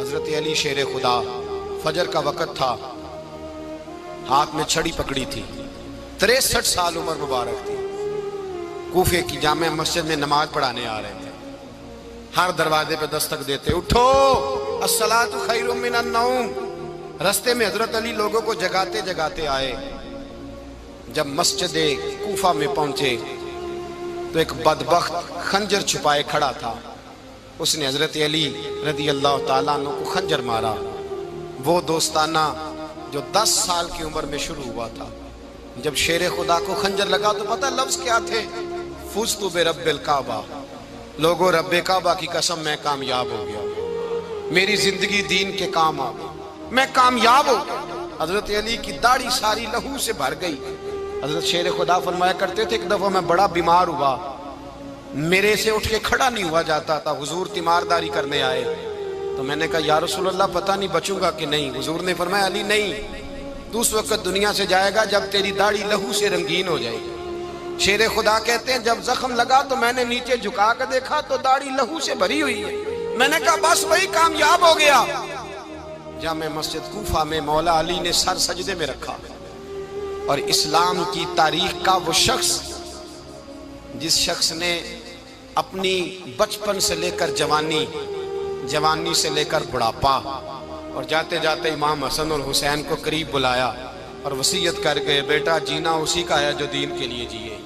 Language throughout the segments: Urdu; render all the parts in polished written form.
حضرت علی شیر خدا، فجر کا وقت تھا، ہاتھ میں چھڑی پکڑی تھی، 63 سال عمر مبارک تھی، کوفے کی جامع مسجد میں نماز پڑھانے آ رہے تھے۔ ہر دروازے پہ دستک دیتے، اٹھو الصلاۃ خیر من النوم۔ رستے میں حضرت علی لوگوں کو جگاتے جگاتے آئے۔ جب مسجد کوفہ میں پہنچے تو ایک بدبخت خنجر چھپائے کھڑا تھا، اس نے حضرت علی رضی اللہ تعالیٰ عنہ کو خنجر مارا۔ وہ دوستانہ جو 10 سال کی عمر میں شروع ہوا تھا، جب شیر خدا کو خنجر لگا تو پتہ لفظ کیا تھے؟ فزت برب الکعبہ، لوگوں رب کعبہ کی قسم میں کامیاب ہو گیا، میری زندگی دین کے کام آ گئی، میں کامیاب ہو گیا۔ حضرت علی کی داڑھی ساری لہو سے بھر گئی۔ حضرت شیر خدا فرمایا کرتے تھے، ایک دفعہ میں بڑا بیمار ہوا، میرے سے اٹھ کے کھڑا نہیں ہوا جاتا تھا، حضور تیمارداری کرنے آئے تو میں نے کہا یا رسول اللہ پتہ نہیں بچوں گا کہ نہیں۔ حضور نے فرمایا علی نہیں، تو اس وقت دنیا سے جائے گا جب تیری داڑھی لہو سے رنگین ہو جائے گی۔ شیر خدا کہتے ہیں جب زخم لگا تو میں نے نیچے جھکا کر دیکھا تو داڑھی لہو سے بھری ہوئی ہے، میں نے کہا بس وہی کامیاب ہو گیا۔ جامع مسجد کوفہ میں مولا علی نے سر سجدے میں رکھا، اور اسلام کی تاریخ کا وہ شخص جس شخص نے اپنی بچپن سے لے کر جوانی، جوانی سے لے کر بڑھاپا، اور جاتے جاتے امام حسن اور حسین کو قریب بلایا اور وصیت کر گئے، بیٹا جینا اسی کا ہے جو دین کے لیے جیے،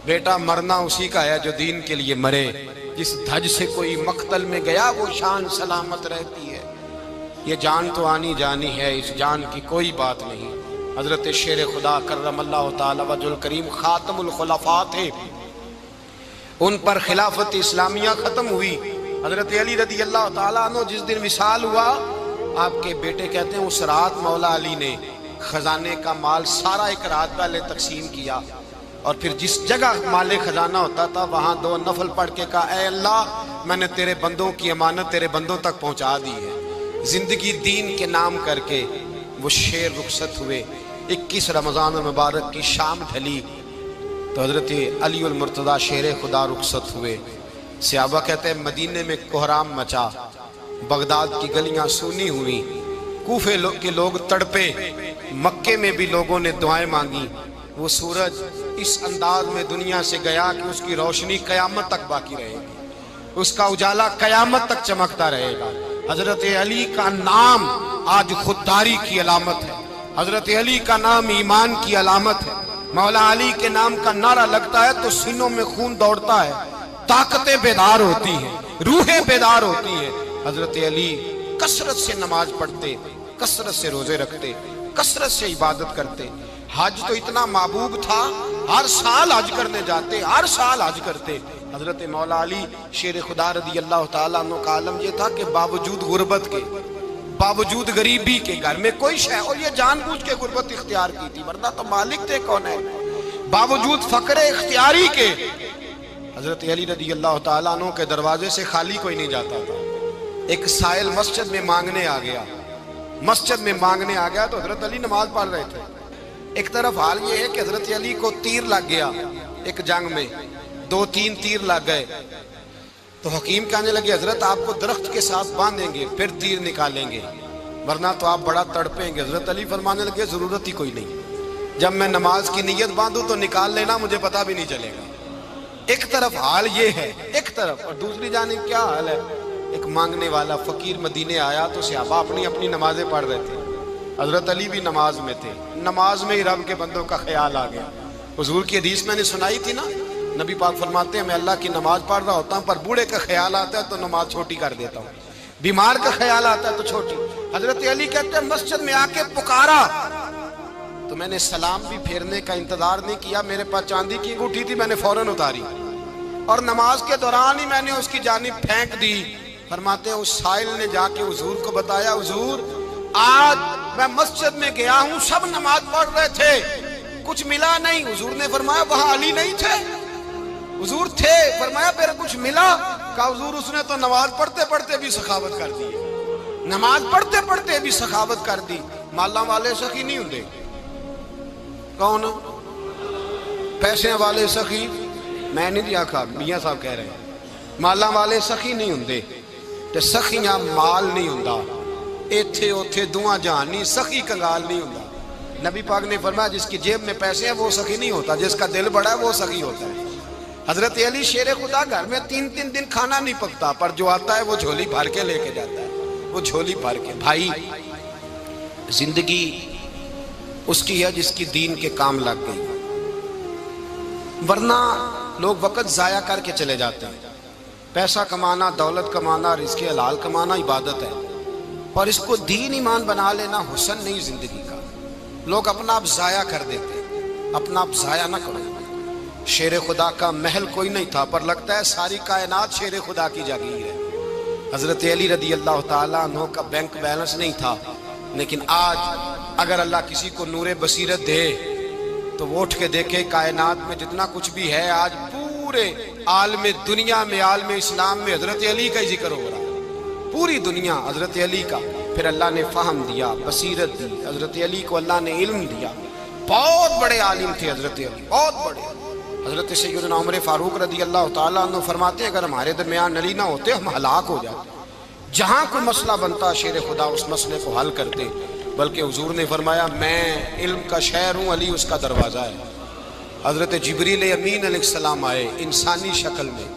بیٹا مرنا اسی کا ہے جو دین کے لیے مرے، جس دھج سے کوئی مقتل میں گیا وہ شان سلامت رہتی ہے، یہ جان تو آنی جانی ہے، اس جان کی کوئی بات نہیں۔ حضرت شیر خدا کرم اللہ تعالی وجہ الکریم خاتم الخلفاء تھے، ان پر خلافت اسلامیہ ختم ہوئی۔ حضرت علی رضی اللہ تعالیٰ عنہ جس دن وصال ہوا، آپ کے بیٹے کہتے ہیں اس رات مولا علی نے خزانے کا مال سارا ایک رات پہلے تقسیم کیا، اور پھر جس جگہ مال خزانہ ہوتا تھا وہاں 2 نفل پڑھ کے کہا اے اللہ میں نے تیرے بندوں کی امانت تیرے بندوں تک پہنچا دی ہے۔ زندگی دین کے نام کر کے وہ شیر رخصت ہوئے۔ 21 رمضان المبارک کی شام ڈھلی تو حضرت علی المرتضیٰ شیر خدا رخصت ہوئے۔ صحابہ کہتے ہیں مدینے میں کوہرام مچا، بغداد کی گلیاں سونی ہوئی، کوفے کے لوگ تڑپے، مکے میں بھی لوگوں نے دعائیں مانگی۔ وہ سورج اس انداز میں دنیا سے گیا کہ اس کی روشنی قیامت تک باقی رہے گی، اس کا اجالا قیامت تک چمکتا رہے گا۔ حضرت علی کا نام آج خودداری کی علامت ہے، حضرت علی کا نام ایمان کی علامت ہے۔ مولا علی کے نام کا نعرہ لگتا ہے تو سینوں میں خون دوڑتا ہے، طاقتیں بیدار ہوتی ہیں، روحیں بیدار ہوتی ہیں۔ حضرت علی کثرت سے نماز پڑھتے، کثرت سے روزے رکھتے، کثرت سے عبادت کرتے۔ حج تو اتنا محبوب تھا، ہر سال حج کرنے جاتے، ہر سال حج کرتے۔ حضرت مولا علی شیر خدا رضی اللہ تعالیٰ عنہ کا عالم یہ تھا کہ باوجود غربت کے، باوجود غریبی کے، گھر میں کوئی شے، اور یہ جان بوجھ کے غربت اختیار کی تھی ورنہ تو مالک تھے کون ہے، باوجود فقر اختیاری کے حضرت علی رضی اللہ تعالیٰ عنہ کے دروازے سے خالی کوئی نہیں جاتا تھا۔ ایک سائل مسجد میں مانگنے آ گیا، مسجد میں مانگنے آ گیا تو حضرت علی نماز پڑھ رہے تھے۔ ایک طرف حال یہ ہے کہ حضرت علی کو تیر لگ گیا ایک جنگ میں، 2-3 تیر لگ گئے تو حکیم کہنے لگے حضرت آپ کو درخت کے ساتھ باندھیں گے پھر تیر نکالیں گے ورنہ تو آپ بڑا تڑپیں گے۔ حضرت علی فرمانے لگے ضرورت ہی کوئی نہیں، جب میں نماز کی نیت باندھوں تو نکال لینا، مجھے پتہ بھی نہیں چلے گا۔ ایک طرف حال یہ ہے، ایک طرف، اور دوسری جانب کیا حال ہے؟ ایک مانگنے والا فقیر مدینے آیا تو صحابہ اپنی اپنی نمازیں پڑھ رہے تھے، حضرت علی بھی نماز میں تھے، نماز میں ہی رب کے بندوں کا خیال آ گیا۔ حضور کی حدیث میں نے سنائی تھی نا، نبی پاک فرماتے ہیں میں اللہ کی نماز پڑھ رہا ہوتا ہوں پر بوڑھے کا خیال آتا ہے تو نماز چھوٹی کر دیتا ہوں، بیمار کا خیال آتا ہے تو چھوٹی۔ حضرت علی کہتے ہیں مسجد میں آ کے پکارا تو میں نے سلام بھی پھیرنے کا انتظار نہیں کیا، میرے پاس چاندی کی انگوٹھی تھی، میں نے فوراً اتاری اور نماز کے دوران ہی میں نے اس کی جانب پھینک دی۔ فرماتے ہیں اس سائل نے جا کے حضور کو بتایا حضور آج میں مسجد میں گیا ہوں، سب نماز پڑھ رہے تھے، کچھ ملا نہیں۔ حضور نے فرمایا وہاں علی نہیں تھے؟ حضور تھے۔ فرمایا پھر کچھ ملا؟ کہا حضور اس نے تو نماز پڑھتے پڑھتے بھی سخاوت کر دی، نماز پڑھتے پڑھتے بھی سخاوت کر دی۔ مالاں والے سخی نہیں ہوندے، کون؟ پیسے والے سخی میں نہیں دیا کھا، میاں صاحب کہہ رہے ہیں مالاں والے سخی نہیں ہوندے، تے سخیاں مال نہیں ہوندا، ایتھے اوتھے دعاں جہان نہیں، سخی کنگال نہیں ہوندا۔ نبی پاک نے فرمایا جس کی جیب میں پیسے ہیں وہ سخی نہیں ہوتا، جس کا دل بڑا ہے وہ سخی ہوتا ہے۔ حضرت علی شیر خدا گھر میں 3 دن کھانا نہیں پکتا، پر جو آتا ہے وہ جھولی بھر کے لے کے جاتا ہے، وہ جھولی بھر کے۔ بھائی زندگی اس کی ہے جس کی دین کے کام لگ گئی، ورنہ لوگ وقت ضائع کر کے چلے جاتے ہیں۔ پیسہ کمانا، دولت کمانا، رزق حلال کمانا عبادت ہے، پر اس کو دین ایمان بنا لینا حسن نہیں زندگی کا۔ لوگ اپنا آپ ضائع کر دیتے، اپنا آپ ضائع نہ کرو۔ شیر خدا کا محل کوئی نہیں تھا، پر لگتا ہے ساری کائنات شیر خدا کی جاگیر ہے۔ حضرت علی رضی اللہ تعالیٰ عنہ کا بینک بیلنس نہیں تھا، لیکن آج اگر اللہ کسی کو نور بصیرت دے تو وہ اٹھ کے دیکھے کائنات میں جتنا کچھ بھی ہے، آج پورے عالم دنیا میں، عالم اسلام میں حضرت علی کا ہی ذکر ہو رہا ہے، پوری دنیا حضرت علی کا۔ پھر اللہ نے فہم دیا، بصیرت دی، حضرت علی کو اللہ نے علم دیا۔ بہت بڑے عالم تھے حضرت علی، بہت بڑے۔ حضرت سیدنا عمر فاروق رضی اللہ تعالیٰ عنہ فرماتے ہیں اگر ہمارے درمیان علی نہ ہوتے ہم ہلاک ہو جاتے، جہاں کوئی مسئلہ بنتا شیر خدا اس مسئلے کو حل کرتے۔ بلکہ حضور نے فرمایا میں علم کا شہر ہوں، علی اس کا دروازہ ہے۔ حضرت جبریل امین علیہ السلام آئے انسانی شکل میں،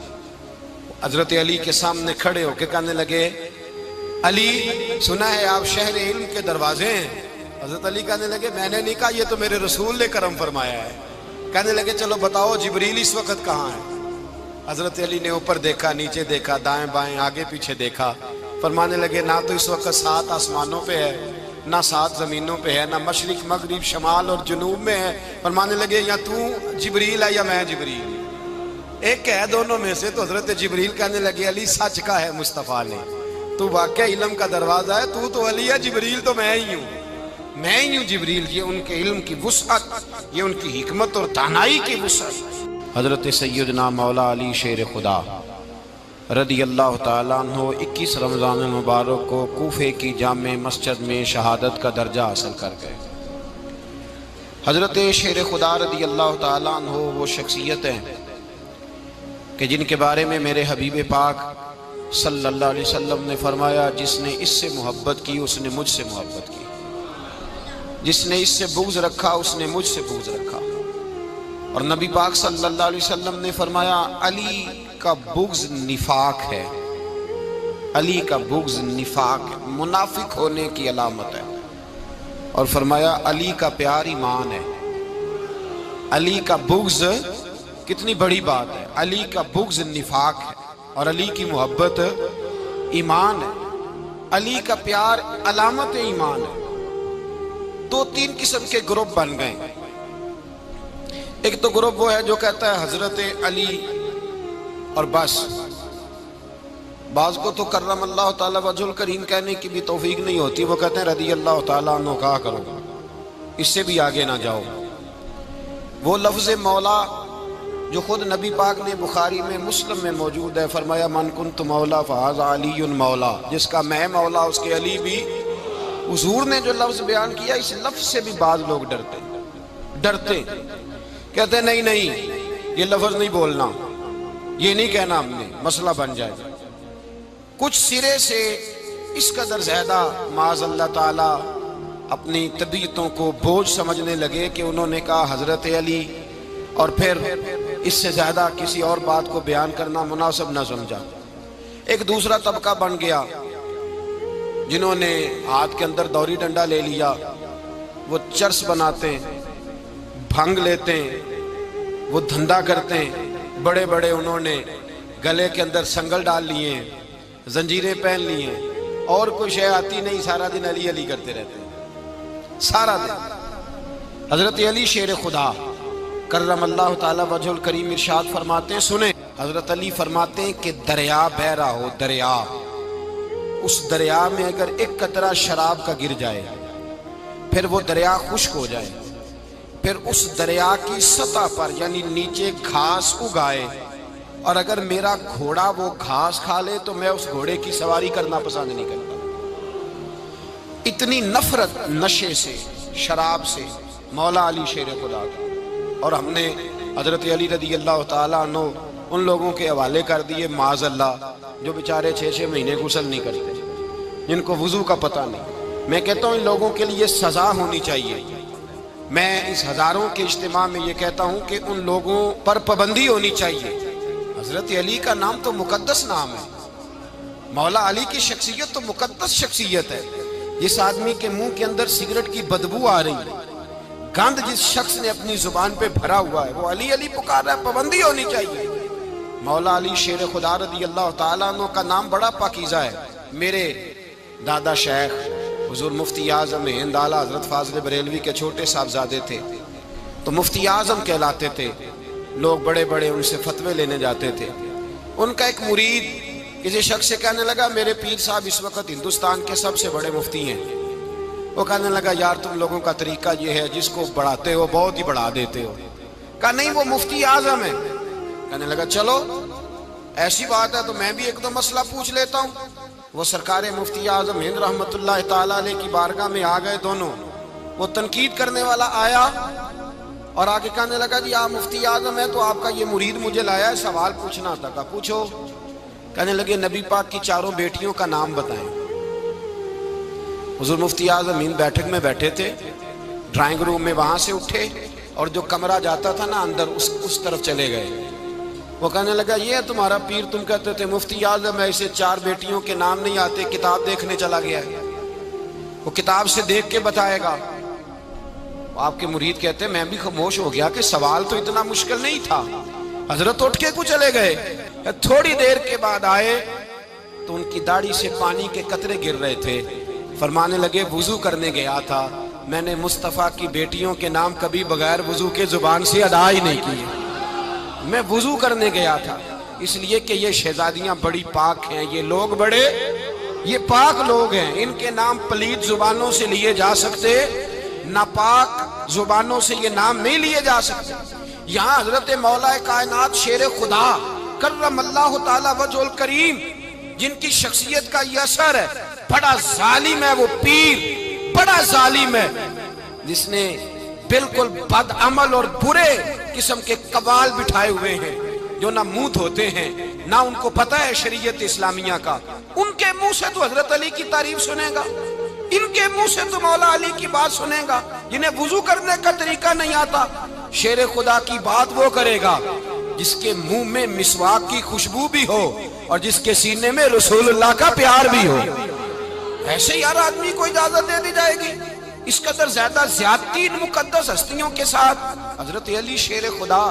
حضرت علی کے سامنے کھڑے ہو کے کہنے لگے علی سنا ہے آپ شہر علم کے دروازے ہیں۔ حضرت علی کہنے لگے میں نے نہیں کہا، یہ تو میرے رسول نے کرم فرمایا ہے۔ کہنے لگے چلو بتاؤ جبریل اس وقت کہاں ہے؟ حضرت علی نے اوپر دیکھا، نیچے دیکھا، دائیں بائیں آگے پیچھے دیکھا، فرمانے لگے نہ تو اس وقت 7 آسمانوں پہ ہے، نہ 7 زمینوں پہ ہے، نہ مشرق مغرب شمال اور جنوب میں ہے۔ فرمانے لگے یا تو جبریل ہے یا میں جبریل، ایک ہے دونوں میں سے۔ تو حضرت جبریل کہنے لگے علی سچ کا ہے مصطفیٰ نے، تو واقعہ علم کا دروازہ ہے، تو علی ہے، جبریل تو میں ہی ہوں، میں ہی ہوں جبریل۔ یہ ان کے علم کی وسعت، یہ ان کی حکمت اور دانائی کی وسعت۔ حضرت سیدنا مولا علی شیر خدا رضی اللہ تعالیٰ عنہ 21 رمضان المبارک کو کوفے کی جامع مسجد میں شہادت کا درجہ حاصل کر گئے۔ حضرت شیر خدا رضی اللہ تعالیٰ عنہ وہ شخصیت ہیں کہ جن کے بارے میں میرے حبیب پاک صلی اللہ علیہ وسلم نے فرمایا جس نے اس سے محبت کی اس نے مجھ سے محبت کی، جس نے اس سے بغض رکھا اس نے مجھ سے بغض رکھا۔ اور نبی پاک صلی اللہ علیہ وسلم نے فرمایا علی کا بغض نفاق ہے، علی کا بغض نفاق ہے، منافق ہونے کی علامت ہے۔ اور فرمایا علی کا پیار ایمان ہے، علی کا بغض کتنی بڑی بات ہے، علی کا بغض نفاق ہے اور علی کی محبت ایمان ہے، علی کا پیار علامت ایمان ہے۔ 2-3 قسم کے گروپ بن گئے۔ ایک تو گروپ وہ ہے جو کہتا ہے حضرت علی اور بس، بعض کو تو کرم اللہ تعالیٰ وجہ الکریم کہنے کی بھی توفیق نہیں ہوتی، وہ کہتے ہیں رضی اللہ تعالیٰ عنہ کہا کرو، اس سے بھی آگے نہ جاؤ۔ وہ لفظ مولا جو خود نبی پاک نے بخاری میں مسلم میں موجود ہے، فرمایا من کنت مولا فہذا علی مولا، جس کا میں مولا اس کے علی بھی۔ حضور نے جو لفظ بیان کیا اس لفظ سے بھی بعض لوگ ڈرتے کہتے ہیں نہیں یہ لفظ نہیں بولنا، یہ نہیں کہنا ہم نے، مسئلہ بن جائے گا۔ کچھ سرے سے اس قدر زیادہ معاذ اللہ تعالی اپنی طبیعتوں کو بوجھ سمجھنے لگے کہ انہوں نے کہا حضرت علی، اور پھر اس سے زیادہ کسی اور بات کو بیان کرنا مناسب نہ سمجھا۔ ایک دوسرا طبقہ بن گیا جنہوں نے ہاتھ کے اندر دوری ڈنڈا لے لیا، وہ چرس بناتے ہیں، بھنگ لیتے ہیں، وہ دھندا کرتے ہیں، بڑے بڑے انہوں نے گلے کے اندر سنگل ڈال لیے ہیں، زنجیریں پہن لی ہیں، اور کوئی شے آتی نہیں، سارا دن علی علی کرتے رہتے ہیں سارا دن۔ حضرت علی شیر خدا کرم اللہ تعالی وجہ الکریم ارشاد فرماتے ہیں، سنیں، حضرت علی فرماتے ہیں کہ دریا بہ رہا ہو، دریا، اس دریا میں اگر ایک قطرہ شراب کا گر جائے پھر وہ دریا خشک ہو جائے، پھر اس دریا کی سطح پر یعنی نیچے گھاس اگائے، اور اگر میرا گھوڑا وہ گھاس کھا لے تو میں اس گھوڑے کی سواری کرنا پسند نہیں کرتا۔ اتنی نفرت نشے سے، شراب سے مولا علی شیر خدا کا۔ اور ہم نے حضرت علی رضی اللہ تعالیٰ عنہ ان لوگوں کے حوالے کر دیے معاذ اللہ جو بیچارے 6 مہینے غسل نہیں کرتے، جن کو وضو کا پتہ نہیں. میں کہتا ہوں ان لوگوں کے لیے سزا ہونی چاہیے. میں اس ہزاروں کے اجتماع میں یہ کہتا ہوں کہ ان لوگوں پر پابندی ہونی چاہیے. حضرت علی کا نام تو مقدس نام ہے، مولا علی کی شخصیت تو مقدس شخصیت ہے. جس آدمی کے منہ کے اندر سگریٹ کی بدبو آ رہی ہے، گند جس شخص نے اپنی زبان پہ بھرا ہوا ہے، وہ علی علی پکار رہا ہے. پابندی ہونی چاہیے. مولا علی شیر خدا رضی اللہ تعالیٰ عنہ کا نام بڑا پاکیزہ ہے. میرے دادا شیخ حضور مفتی اعظم ہند اعلیٰ حضرت فاضل بریلوی کے چھوٹے صاحبزادے تھے، تو مفتی اعظم کہلاتے تھے. لوگ بڑے بڑے ان سے فتوے لینے جاتے تھے. ان کا ایک مرید کسی شخص سے کہنے لگا میرے پیر صاحب اس وقت ہندوستان کے سب سے بڑے مفتی ہیں. وہ کہنے لگا یار تم لوگوں کا طریقہ یہ ہے، جس کو بڑھاتے ہو بہت ہی بڑھا دیتے ہو. کہا نہیں وہ مفتی اعظم ہے. کہنے لگا چلو ایسی بات ہے تو میں بھی ایک دو مسئلہ پوچھ لیتا ہوں. وہ سرکار مفتی اعظم ہند رحمت اللہ تعالیٰ علیہ کی بارگاہ میں آ گئے دونوں. وہ تنقید کرنے والا آیا اور آگے کہنے لگا جی آپ مفتی اعظم ہیں تو آپ کا یہ مرید مجھے لایا ہے، سوال پوچھنا تھا. کہا پوچھو. کہنے لگے نبی پاک کی 4 بیٹیوں کا نام بتائیں. حضور مفتی اعظم ہند بیٹھک میں بیٹھے تھے، ڈرائنگ روم میں وہاں سے اٹھے اور جو کمرہ جاتا تھا نا اندر اس طرف چلے گئے. وہ کہنے لگا یہ ہے تمہارا پیر، تم کہتے تھے مفتی اعظم ہے، اسے 4 بیٹیوں کے نام نہیں آتے، کتاب دیکھنے چلا گیا ہے، وہ کتاب سے دیکھ کے بتائے گا. آپ کے مرید کہتے ہیں میں بھی خاموش ہو گیا کہ سوال تو اتنا مشکل نہیں تھا. حضرت اٹھ کے کو چلے گئے. تھوڑی دیر کے بعد آئے تو ان کی داڑھی سے پانی کے قطرے گر رہے تھے. فرمانے لگے وضو کرنے گیا تھا، میں نے مصطفیٰ کی بیٹیوں کے نام کبھی بغیر وضو کے زبان سے ادا ہی نہیں کیے. میں وضو کرنے گیا تھا اس لیے کہ یہ شہزادیاں بڑی پاک ہیں، یہ لوگ بڑے یہ پاک لوگ ہیں، ان کے نام پلید زبانوں سے لیے جا سکتے، ناپاک زبانوں سے یہ نام نہیں لیے جا سکتے. یہاں حضرت مولا کائنات شیر خدا کرم اللہ تعالی وجہ الکریم جن کی شخصیت کا یہ اثر ہے، بڑا ظالم ہے وہ پیر، بڑا ظالم ہے جس نے بالکل بد عمل اور برے قسم کے قبال بٹھائے ہوئے ہیں، جو نہ منہ دھوتے ہیں نہ ان کو پتہ ہے شریعت اسلامیہ کا. ان کے منہ سے تو حضرت علی کی تعریف سنے گا، ان کے منہ سے تو مولا علی کی بات سنے گا. جنہیں وضو کرنے کا طریقہ نہیں آتا، شیر خدا کی بات وہ کرے گا جس کے منہ میں مسواک کی خوشبو بھی ہو اور جس کے سینے میں رسول اللہ کا پیار بھی ہو. ایسے یار آدمی کو اجازت دے دی جائے گی؟ اس قدر زیادہ زیادتی ان مقدس ہستیوں کے ساتھ. حضرت علی شیر خدا،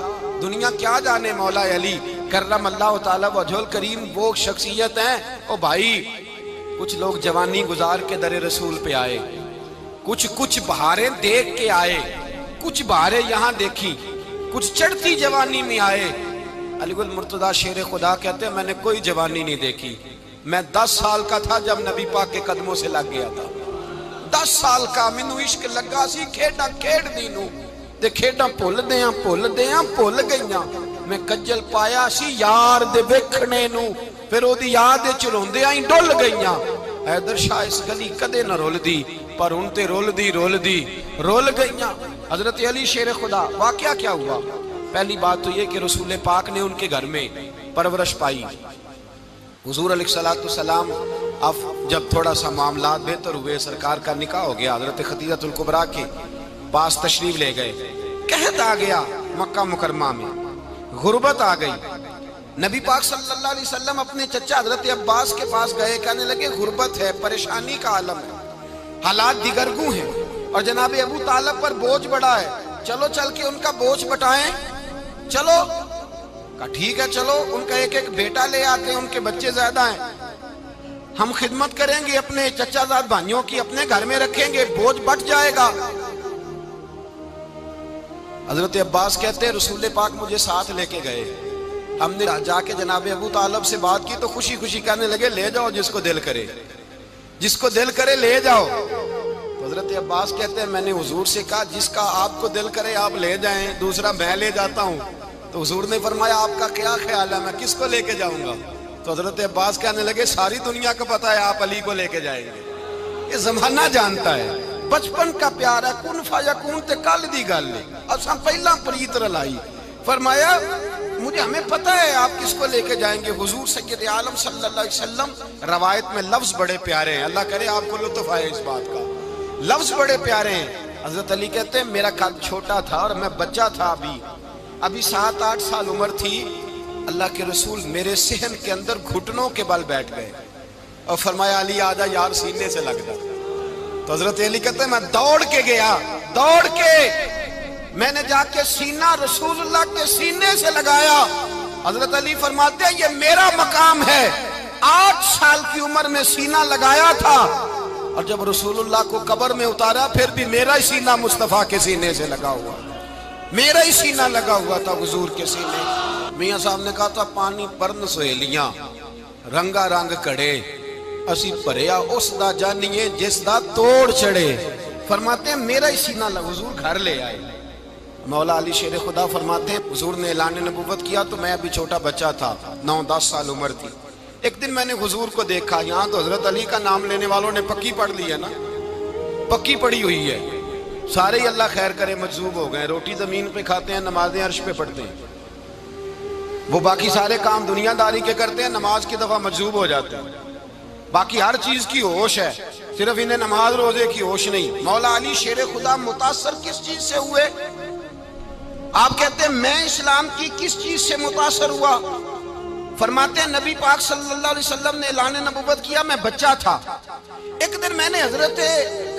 دنیا کیا جانے مولا علی کرم اللہ تعالی وجہ الکریم وہ شخصیت ہیں. او بھائی کچھ لوگ جوانی گزار کے در رسول پہ آئے، کچھ بہاریں دیکھ کے آئے، کچھ بہاریں یہاں دیکھی، کچھ چڑھتی جوانی میں آئے. علی گل مرتضیٰ شیر خدا کہتے ہیں میں نے کوئی جوانی نہیں دیکھی. میں 10 سال کا تھا جب نبی پاک کے قدموں سے لگ گیا تھا. 10 سال کا مینوں عشق لگا سی، کھیڈاں کھیڈ دی نوں تے کھیڈاں بھول گئیاں. میں کجل پایا سی یار دے ویکھنے نوں، پھر او دی یاد وچ روندیاں ہی ڈل گئیاں. حیدر شاہ اس گلی کدے نہ رول دی، پر ہن تے رول گئیاں. حضرت علی شیر خدا واقعہ کیا ہوا؟ پہلی بات تو یہ کہ رسول پاک نے ان کے گھر میں پرورش پائی. حضور علیہ السلام اب جب تھوڑا سا معاملات بہتر ہوئے، سرکار کا نکاح ہو گیا، حضرت خدیجہ الکبریٰ کے پاس تشریف لے گئے. قحط آ گیا مکہ مکرمہ میں، غربت آ گئی. نبی پاک صلی اللہ علیہ وسلم اپنے چچا حضرت عباس کے پاس گئے، کہنے لگے غربت ہے، پریشانی کا عالم ہے، حالات دیگرگوں ہیں اور جناب ابو طالب پر بوجھ بڑا ہے، چلو چل کے ان کا بوجھ بٹائیں. چلو کہا ٹھیک ہے چلو، ان کا ایک بیٹا لے آتے ہیں، ان کے بچے زیادہ ہیں، ہم خدمت کریں گے اپنے چچا زاد بھائیوں کی، اپنے گھر میں رکھیں گے، بوجھ بٹ جائے گا. حضرت عباس کہتے ہیں رسول پاک مجھے ساتھ لے کے گئے. ہم نے جا کے جناب ابو طالب سے بات کی تو خوشی خوشی کہنے لگے لے جاؤ جس کو دل کرے لے جاؤ. حضرت عباس کہتے ہیں میں نے حضور سے کہا جس کا آپ کو دل کرے آپ لے جائیں، دوسرا میں لے جاتا ہوں. تو حضور نے فرمایا آپ کا کیا خیال ہے، میں کس کو لے کے جاؤں گا؟ تو حضرت عباس کہنے لگے ساری دنیا کو پتا ہے آپ علی کو لے کے جائیں گے، یہ زمانہ جانتا ہے، بچپن کا پیار ہے، کن فیکون تے کل دی گل ہے، اساں پہلا پریت رلائی. فرمایا مجھے ہمیں پتہ ہے آپ کس کو لے کے جائیں گے. حضور سید عالم صلی اللہ علیہ وسلم. روایت میں لفظ بڑے پیارے ہیں, اللہ کرے آپ کو لطف آئے اس بات کا. لفظ بڑے پیارے ہیں. حضرت علی کہتے ہیں میرا قد چھوٹا تھا اور میں بچہ تھا, ابھی 7-8 سال عمر تھی. اللہ کے رسول میرے صحن کے اندر گھٹنوں کے بل بیٹھ گئے اور فرمایا علی آجا یار سینے سے لگ جا. تو حضرت علی کہتے ہیں میں دوڑ کے گیا, دوڑ کے میں نے جا کے سینہ رسول اللہ کے سینے سے لگایا. حضرت علی فرماتے ہیں یہ میرا مقام ہے. 8 سال کی عمر میں سینہ لگایا تھا اور جب رسول اللہ کو قبر میں اتارا پھر بھی میرا ہی سینہ مصطفیٰ کے سینے سے لگا ہوا, میرا ہی سینہ لگا ہوا تھا حضور کے سینے. میاں صاحب نے کہا تھا پانی پرن سہیلیاں رنگا رنگ کڑے اسی پریا اس دا جانیے جس دا توڑ چڑے. فرماتے ہیں میرا ہی سینہ لگا. حضور گھر لے آئے. مولا علی شیر خدا فرماتے ہیں حضور نے اعلان نبوت کیا تو میں ابھی چھوٹا بچہ تھا, 9-10 سال عمر تھی. ایک دن میں نے حضور کو دیکھا, یہاں تو حضرت علی کا نام لینے والوں نے پکی پڑھ لی ہے نا, پکی پڑھی ہوئی ہے. سارے ہی اللہ خیر کرے مجذوب ہو گئے, روٹی زمین پہ کھاتے ہیں, نمازیں عرش پہ پڑھتے ہیں. وہ باقی سارے کام دنیا داری کے کرتے ہیں, نماز کی دفعہ مجذوب ہو جاتے ہیں. باقی ہر چیز کی ہوش ہے, صرف انہیں نماز روزے کی ہوش نہیں. مولا علی شیر خدا متاثر کس چیز سے ہوئے؟ آپ کہتے ہیں میں اسلام کی کس چیز سے متاثر ہوا؟ فرماتے ہیں نبی پاک صلی اللہ علیہ وسلم نے اعلان نبوت کیا, میں بچہ تھا. ایک دن میں نے حضرت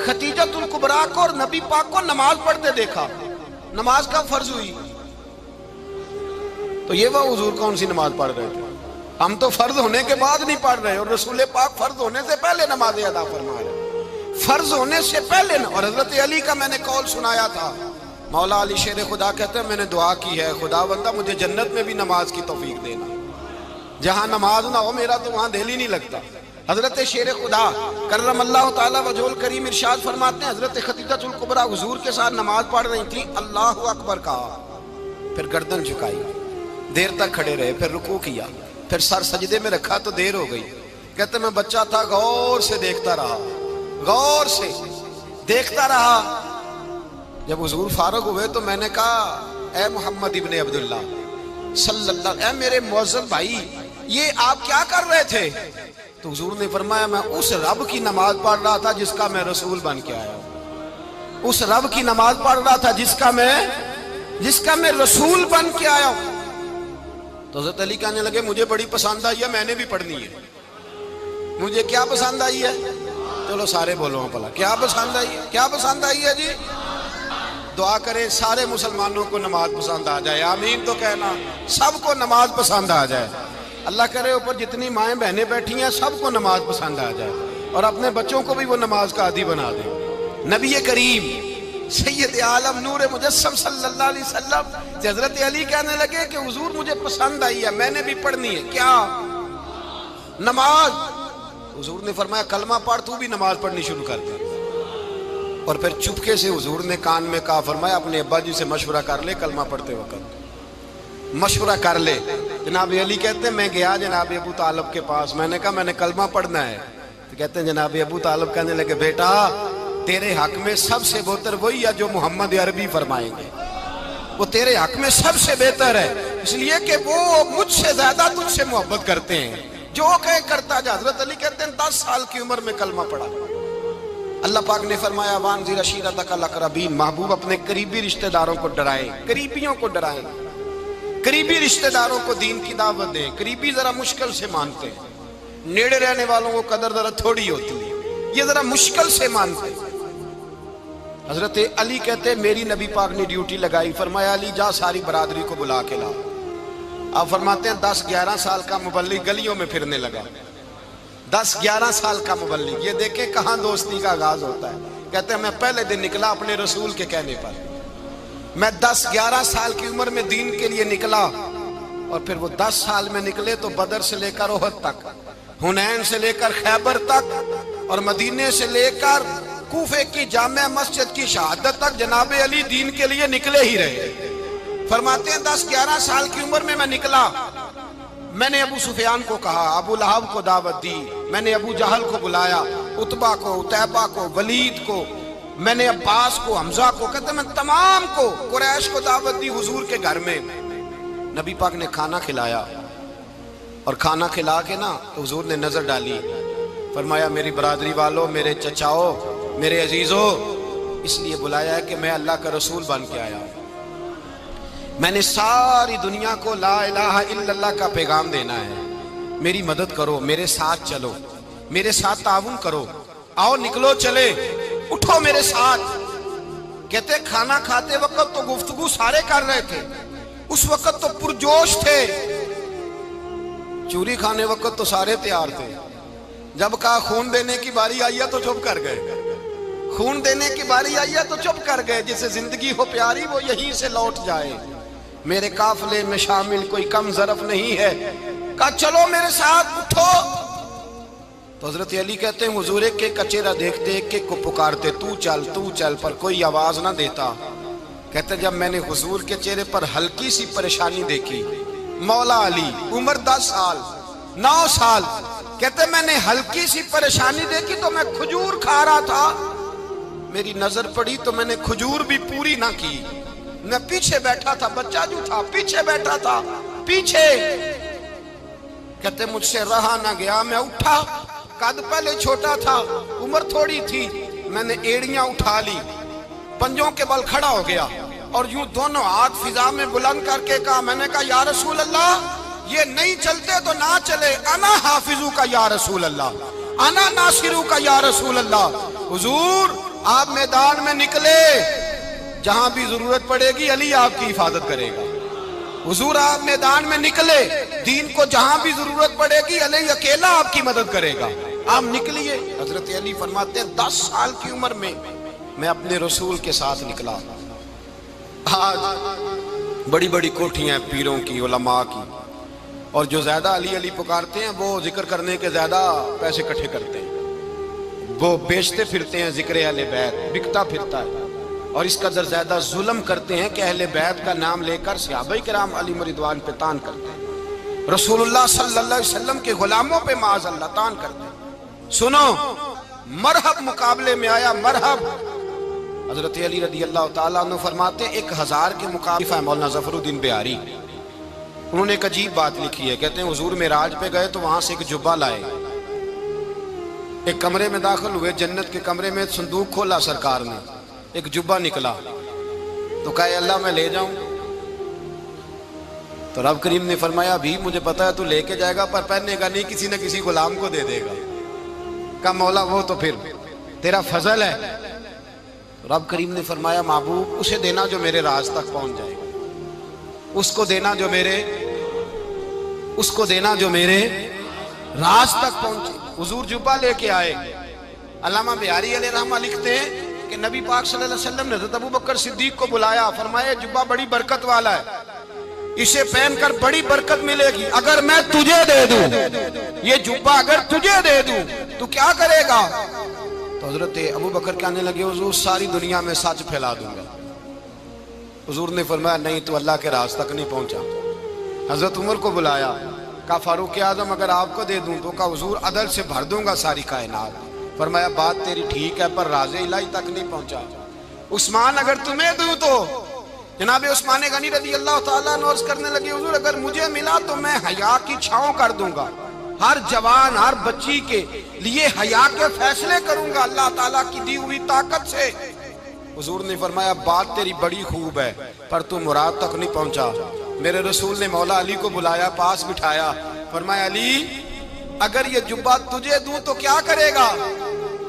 خدیجۃ الکبریٰ کو اور نبی پاک کو نماز پڑھتے دیکھا. نماز کا فرض ہوئی تو یہ وہ حضور کون سی نماز پڑھ رہے تھے؟ ہم تو فرض ہونے کے بعد نہیں پڑھ رہے, اور رسول پاک فرض ہونے سے پہلے نمازیں ادا فرما رہے, فرض ہونے سے پہلے. اور حضرت علی کا میں نے قول سنایا تھا. مولا علی شیر خدا کہتے ہیں میں نے دعا کی ہے خدا بندہ مجھے جنت میں بھی نماز کی توفیق دینا, جہاں نماز نہ ہو میرا تو وہاں دل ہی نہیں لگتا. حضرت شیر خدا کرم اللہ تعالیٰ وجہ الکریم ارشاد فرماتے ہیں حضرت خدیجۃ الکبریٰ حضور کے ساتھ نماز پڑھ رہی تھی, اللہ اکبر کہا, پھر گردن جھکائی, دیر تک کھڑے رہے, پھر رکوع کیا, پھر سر سجدے میں رکھا تو دیر ہو گئی. کہتے میں بچہ تھا, غور سے دیکھتا رہا, غور سے دیکھتا رہا. جب حضور فارغ ہوئے تو میں نے کہا اے محمد ابن عبداللہ صلی اللہ, اے میرے معزز بھائی یہ آپ کیا کر رہے تھے؟ تو حضور نے فرمایا میں اس رب کی نماز پڑھ رہا تھا جس کا میں رسول بن کے آیا ہوں, اس رب کی نماز پڑھ رہا تھا جس کا میں رسول بن کے آیا ہوں. تو حضرت علی کہنے لگے مجھے بڑی پسند آئی ہے, میں نے بھی پڑھنی ہے. مجھے کیا پسند آئی ہے؟ چلو سارے بولو پلا, کیا پسند آئی ہے؟ کیا پسند آئی ہے جی؟ دعا کریں سارے مسلمانوں کو نماز پسند آ جائے, آمین تو کہنا. سب کو نماز پسند آ جائے. اللہ کرے اوپر جتنی مائیں بہنیں بیٹھی ہیں سب کو نماز پسند آ جائے, اور اپنے بچوں کو بھی وہ نماز کا عادی بنا دیں. نبی کریم سید عالم نور مجسم صلی اللہ علیہ وسلم حضرت علی کہنے لگے کہ حضور مجھے پسند آئی ہے, میں نے بھی پڑھنی ہے. کیا؟ نماز. حضور نے فرمایا کلمہ پڑھ, تو بھی نماز پڑھنی شروع کر دے. اور پھر چپکے سے حضور نے کان میں کہا, فرمایا اپنے ابا جی سے مشورہ کر لے کلمہ پڑھتے وقت, مشورہ کر لے. جناب علی کہتے ہیں میں گیا جناب ابو طالب کے پاس, میں نے کہا میں نے کلمہ پڑھنا ہے. تو کہتے ہیں جناب ابو طالب کہنے لگے بیٹا تیرے حق میں سب سے بہتر وہی ہے جو محمد عربی فرمائیں گے, وہ تیرے حق میں سب سے بہتر ہے, اس لیے کہ وہ مجھ سے زیادہ تجھ سے محبت کرتے ہیں, جو کہے کرتا جا. حضرت علی کہتے ہیں 10 سال کی عمر میں کلمہ پڑھا. اللہ پاک نے فرمایا وانذر عشیرتک الاقربین, محبوب اپنے قریبی رشتہ داروں کو ڈرائیں, قریبیوں کو ڈرائیں, قریبی رشتہ داروں کو دین کی دعوت دیں. قریبی ذرا مشکل سے مانتے ہیں, نیڑے رہنے والوں کو قدر ذرا تھوڑی ہوتی ہے, یہ ذرا مشکل سے مانتے ہیں. حضرت علی کہتے میری نبی پاک نے ڈیوٹی لگائی, فرمایا علی جا ساری برادری کو بلا کے لا. آپ فرماتے ہیں 10-11 سال کا مبلغ گلیوں میں پھرنے لگا, 10-11 سال کا مبلغ. یہ دیکھیں کہاں دوستی کا آغاز ہوتا ہے. کہتے ہیں میں پہلے دن نکلا اپنے رسول کے کہنے پر, میں 10-11 سال کی عمر میں دین کے لیے نکلا, اور پھر وہ 10 سال میں نکلے تو بدر سے لے کر احد تک, حنین سے لے کر خیبر تک, اور مدینے سے لے کر کوفے کی جامع مسجد کی شہادت تک جناب علی دین کے لیے نکلے ہی رہے. فرماتے ہیں 10-11 سال کی عمر میں نکلا. میں نے ابو سفیان کو کہا, ابو لہب کو دعوت دی, میں نے ابو جہل کو بلایا, عتبہ کو, عتیبہ کو, ولید کو, میں نے عباس کو, حمزہ کو, کہتے میں تمام کو, قریش کو دعوت دی حضور کے گھر میں. نبی پاک نے کھانا کھلایا، اور کھانا کھلا کے نا تو حضور نے نظر ڈالی، فرمایا میری برادری والوں، میرے چچاؤ، میرے عزیزو، اس لیے بلایا ہے کہ میں اللہ کا رسول بن کے آیا ہوں، میں نے ساری دنیا کو لا الہ الا اللہ کا پیغام دینا ہے، میری مدد کرو، میرے ساتھ چلو، میرے ساتھ تعاون کرو، آؤ نکلو چلے، اٹھو میرے ساتھ۔ کہتے کھانا کھاتے وقت تو گفتگو سارے کر رہے تھے، اس وقت تو پرجوش تھے، چوری کھانے وقت تو سارے تیار تھے، جب کہا خون دینے کی باری آئی ہے تو چپ کر گئے، خون دینے کی باری آئی ہے تو چپ کر گئے، جسے زندگی ہو پیاری وہ یہیں سے لوٹ جائے، میرے قافلے میں شامل کوئی کم ظرف نہیں ہے، کہا چلو میرے ساتھ اٹھو۔ تو حضرت علی کہتے ہیں حضور ایک ایک کا چہرہ دیکھتے، ایک ایک کو پکارتے، تو چل پر کوئی آواز نہ دیتا۔ کہتے جب میں نے حضور کے چہرے پر ہلکی سی پریشانی دیکھی، مولا علی عمر 10 سال 9 سال، کہتے میں نے ہلکی سی پریشانی دیکھی تو میں کھجور کھا رہا تھا، میری نظر پڑی تو میں نے کھجور بھی پوری نہ کی، میں پیچھے بیٹھا تھا، بچہ جو تھا پیچھے بیٹھا تھا، پیچھے۔ کہتے مجھ سے رہا نہ گیا، میں اٹھا، قد پہلے چھوٹا تھا، عمر تھوڑی تھی، میں نے ایڑیاں اٹھا لی، پنجوں کے بل کھڑا ہو گیا، اور یوں دونوں ہاتھ فضا میں بلند کر کے کہا، میں نے کہا یا رسول اللہ یہ نہیں چلتے تو نہ چلے، انا حافظو کا یا رسول اللہ، انا ناصرو کا یا رسول اللہ۔ حضور آپ میدان میں نکلے، جہاں بھی ضرورت پڑے گی علی آپ کی حفاظت کرے گا، حضور آپ میدان میں نکلے، دین کو جہاں بھی ضرورت پڑے گی علی اکیلا آپ کی مدد کرے گا، آپ نکلیے۔ حضرت علی فرماتے ہیں 10 سال کی عمر میں میں اپنے رسول کے ساتھ نکلا۔ آج بڑی بڑی کوٹھیاں ہیں پیروں کی، علماء کی، اور جو زیادہ علی علی پکارتے ہیں وہ ذکر کرنے کے زیادہ پیسے اکٹھے کرتے ہیں، وہ بیچتے پھرتے ہیں ذکر اہل بیت، بکتا پھرتا ہے، اور اس قدر زیادہ ظلم کرتے ہیں کہ اہل بیت کا نام لے کر صحابہ کرام علی رضوان پہ تان کرتے ہیں، رسول اللہ صلی اللہ علیہ وسلم کے غلاموں پہ معاذ اللہ تان کرتے ہیں۔ سنو، مرحب مقابلے میں آیا، مرحب۔ حضرت علی رضی اللہ تعالیٰ عنہ فرماتے ہیں 1000 کے مقابلے ہے مولانا ظفر الدین بہاری، انہوں نے ایک عجیب بات لکھی ہے، کہتے ہیں حضور معراج پہ گئے تو وہاں سے ایک جبہ لائے، ایک کمرے میں داخل ہوئے، جنت کے کمرے میں صندوق کھولا سرکار نے، ایک جبہ نکلا، تو کہا اللہ میں لے جاؤں، تو رب کریم نے فرمایا بھی مجھے پتا ہے تو لے کے جائے گا پر پہننے گا نہیں، کسی نہ کسی غلام کو دے دے گا۔ کہا مولا وہ تو پھر تیرا فضل ہے۔ رب کریم نے فرمایا محبوب اسے دینا جو میرے راز تک پہنچ جائے گا، اس کو دینا جو میرے راز تک پہنچے۔ حضور جبہ لے کے آئے، علامہ بہاری علیہ رحمہ لکھتے ہیں کہ نبی پاک صلی اللہ علیہ وسلم نے حضرت ابوبکر صدیق کو بلایا، فرمایا جبہ بڑی برکت والا ہے، اسے پہن کر بڑی برکت ملے گی، اگر میں تجھے دے دوں، یہ جبہ اگر تجھے دے دوں تو کیا کرے گا؟ تو حضرت ابوبکر کہنے لگے حضور ساری دنیا میں سچ پھیلا دوں گا۔ حضور نے فرمایا نہیں تو اللہ کے راز تک نہیں پہنچا۔ حضرت عمر کو بلایا، کہا فاروق اعظم اگر آپ کو دے دوں تو کہا حضور عدل سے بھر دوں گا ساری کائنات۔ فرمایا بات تیری ٹھیک ہے پر راز الہی تک نہیں پہنچا۔ عثمان اگر تمہیں دوں تو جناب عثمان غنی رضی اللہ تعالیٰ عنہ عرض کرنے لگے حضور اگر مجھے ملا تو میں حیا کی چھاؤں کر دوں گا، ہر جوان ہر بچی کے لیے حیا کے فیصلے کروں گا اللہ تعالیٰ کی دی ہوئی طاقت سے۔ حضور نے فرمایا بات تیری بڑی خوب ہے پر تو مراد تک نہیں پہنچا۔ میرے رسول نے مولا علی کو بلایا، پاس بٹھایا، فرمایا علی اگر یہ جبہ تجھے دوں تو کیا کرے گا؟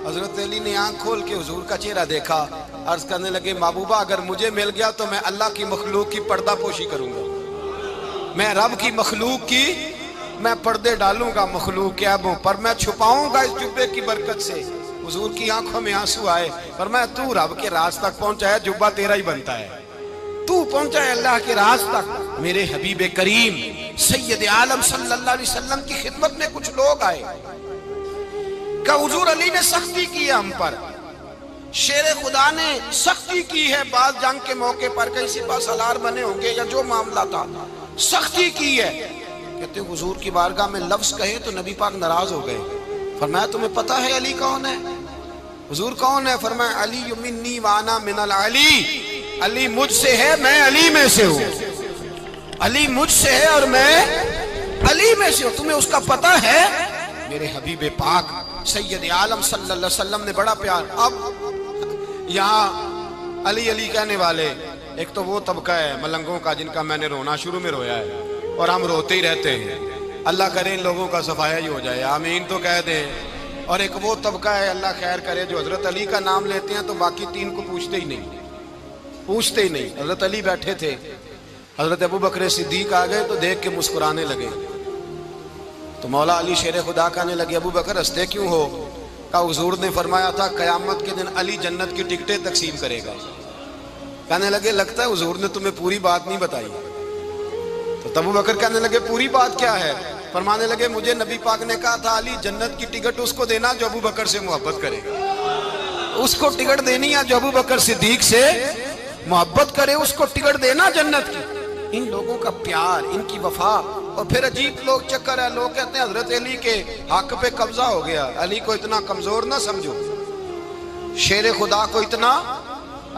حضرت علی نے آنکھ کھول کے حضور کا چہرہ دیکھا، عرض کرنے لگے محبوبہ اگر مجھے مل گیا تو میں اللہ کی مخلوق کی پردہ پوشی کروں گا، میں رب کی مخلوق کی میں پردے ڈالوں گا مخلوق کے عیبوں پر، میں چھپاؤں گا اس جبے کی برکت سے۔ حضور کی آنکھوں میں آنسو آئے، فرمایا تو رب کے راز تک پہنچا ہے، جبہ تیرا ہی بنتا ہے، تو پہنچا ہے اللہ کے راز تک۔ میرے حبیب کریم سید عالم صلی اللہ علیہ وسلم کی خدمت میں کچھ لوگ آئے کہ حضور علی نے سختی کی ہے ہم پر، شیر خدا نے سختی کی ہے، بعض جنگ کے موقع پر کہیں سپاہ سالار بنے ہوں گے یا جو معاملہ تھا سختی کی ہے۔ کہتے ہیں حضور کی بارگاہ میں لفظ کہے تو نبی پاک ناراض ہو گئے، فرمایا تمہیں پتہ ہے علی کون ہے؟ حضور کون ہے؟ فرمایا علی منی وانا من العلی، علی مجھ سے ہے میں علی میں سے ہوں۔ علی مجھ سے ہے اور میں علی میں سے ہوں، تمہیں اس کا پتہ ہے؟ میرے حبیب پاک سید عالم صلی اللہ علیہ وسلم نے بڑا پیار. اب یہاں علی علی کہنے والے ایک تو وہ طبقہ ہے ملنگوں کا جن کا میں نے رونا شروع میں رویا ہے اور ہم روتے ہی رہتے ہیں. اللہ کرے ان لوگوں کا صفایا ہی ہو جائے، آمین تو کہہ دیں. اور ایک وہ طبقہ ہے اللہ خیر کرے جو حضرت علی کا نام لیتے ہیں تو باقی تین کو پوچھتے ہی نہیں. حضرت علی بیٹھے تھے، حضرت ابو بکر صدیق آ گئے تو دیکھ کے مسکرانے لگے. تو مولا علی شیر خدا کہنے لگے ابو بکر ہنستے کیوں ہو؟ کہا حضور نے فرمایا تھا قیامت کے دن علی جنت کی ٹکٹیں تقسیم کرے گا. کہنے لگے لگتا ہے حضور نے تمہیں پوری بات نہیں بتائی. تو ابو بکر کہنے لگے پوری بات کیا ہے؟ فرمانے لگے مجھے نبی پاک نے کہا تھا علی جنت کی ٹکٹ اس کو دینا جو ابو بکر سے محبت کرے گا. اس کو ٹکٹ دینی ہے جو ابو بکر صدیق سے محبت کرے، اس کو ٹکٹ دینا جنت کی. ان لوگوں کا پیار، ان کی وفا. اور پھر عجیب لوگ چکر ہے، لوگ کہتے ہیں حضرت علی کے حق پہ قبضہ ہو گیا. علی کو اتنا کمزور نہ سمجھو، شیر خدا کو اتنا.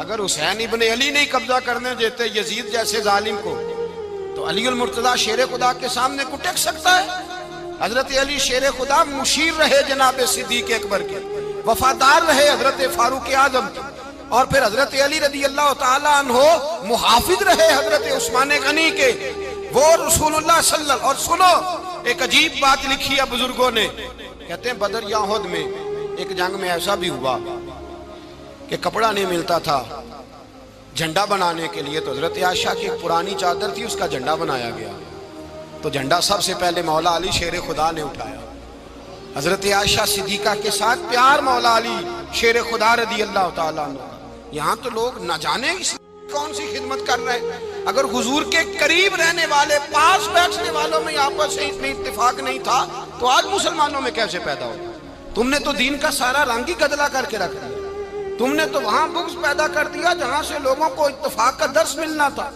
اگر حسین ابن علی نہیں قبضہ کرنے دیتے یزید جیسے ظالم کو تو علی المرتضیٰ شیر خدا کے سامنے کو ٹک سکتا ہے؟ حضرت علی شیر خدا مشیر رہے جناب صدیق اکبر کے، وفادار رہے حضرت فاروق اعظم کے، اور پھر حضرت علی رضی اللہ تعالیٰ عنہ محافظ رہے حضرت عثمان غنی کے. وہ رسول اللہ صلی اللہ. اور سنو ایک عجیب بات لکھی ہے بزرگوں نے، کہتے ہیں بدر یا احد میں ایک جنگ میں ایسا بھی ہوا کہ کپڑا نہیں ملتا تھا جھنڈا بنانے کے لیے، تو حضرت عائشہ کی ایک پرانی چادر تھی اس کا جھنڈا بنایا گیا. تو جھنڈا سب سے پہلے مولا علی شیر خدا نے اٹھایا. حضرت عائشہ صدیقہ کے ساتھ پیار مولا علی شیر خدا رضی اللہ تعالیٰ عنہ. یہاں تو لوگ نہ جانے اس کون سی خدمت کر رہے ہیں. اگر حضور کے قریب رہنے والے پاس بیٹھنے والوں میں آپس سے اتنی اتفاق نہیں تھا تو آج مسلمانوں میں کیسے پیدا ہو؟ تم نے تو دین کا سارا رنگ ہی گدلا کر کے رکھ دیا. تم نے تو وہاں بغض پیدا کر دیا جہاں سے لوگوں کو اتفاق کا درس ملنا تھا،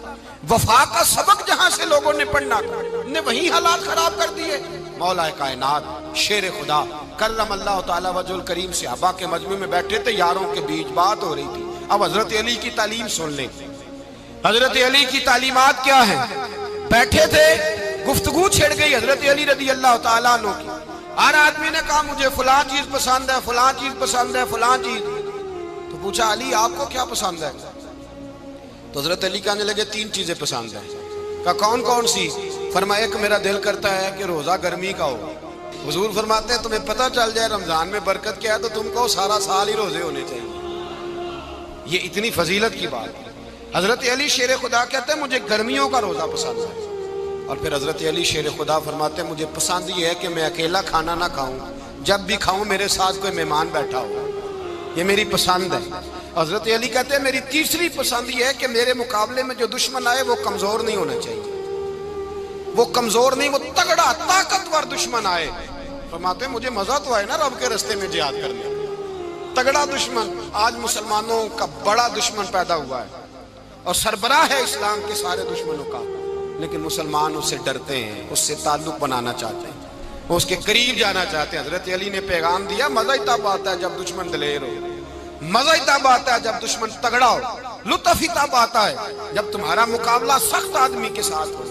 وفا کا سبق جہاں سے لوگوں نے پڑھنا تھا، نے وہی حالات خراب کر دیے. مولا کائنات شیر خدا کرم اللہ تعالیٰ وجہ الکریم صحابہ کے مجمع میں بیٹھے تھے، یاروں کے بیچ بات ہو رہی تھی. اب حضرت علی کی تعلیم سن لیں. حضرت علی کی تعلیمات کیا ہیں؟ بیٹھے تھے، گفتگو چھڑ گئی حضرت علی رضی اللہ تعالیٰ عنہ کی. ہر آدمی نے کہا مجھے فلاں چیز پسند ہے، فلاں چیز پسند ہے، فلاں چیز. تو پوچھا علی آپ کو کیا پسند ہے؟ تو حضرت علی کہنے لگے تین چیزیں پسند ہیں. کہا کون کون سی؟ فرمایا ایک میرا دل کرتا ہے کہ روزہ گرمی کا ہو. حضور فرماتے ہیں تمہیں پتہ چل جائے رمضان میں برکت کیا ہے تو تم کو سارا سال ہی روزے ہونے چاہیے. یہ اتنی فضیلت کی بات ہے. حضرت علی شیر خدا کہتے ہیں مجھے گرمیوں کا روزہ پسند ہے. اور پھر حضرت علی شیر خدا فرماتے ہیں مجھے پسند یہ ہے کہ میں اکیلا کھانا نہ کھاؤں، جب بھی کھاؤں میرے ساتھ کوئی مہمان بیٹھا ہو، یہ میری پسند ہے. حضرت علی کہتے ہیں میری تیسری پسند یہ ہے کہ میرے مقابلے میں جو دشمن آئے وہ کمزور نہیں ہونا چاہیے، وہ کمزور نہیں، وہ تگڑا طاقتور دشمن آئے. فرماتے ہیں مجھے مزہ تو آئے نا رب کے رستے میں جہاد کرنے. تگڑا دشمن، آج مسلمانوں کا بڑا دشمن پیدا ہوا ہے اور سربراہ ہے اسلام کے سارے دشمنوں کا، لیکن مسلمان اس سے ڈرتے ہیں، اس سے تعلق بنانا چاہتے ہیں، وہ اس کے قریب جانا چاہتے ہیں. حضرت علی نے پیغام دیا مزہ ہی تب آتا ہے جب دشمن دلیر ہو، مزہ ہی تب آتا ہے جب دشمن تگڑا ہو، لطف ہی تب آتا ہے جب تمہارا مقابلہ سخت آدمی کے ساتھ ہو.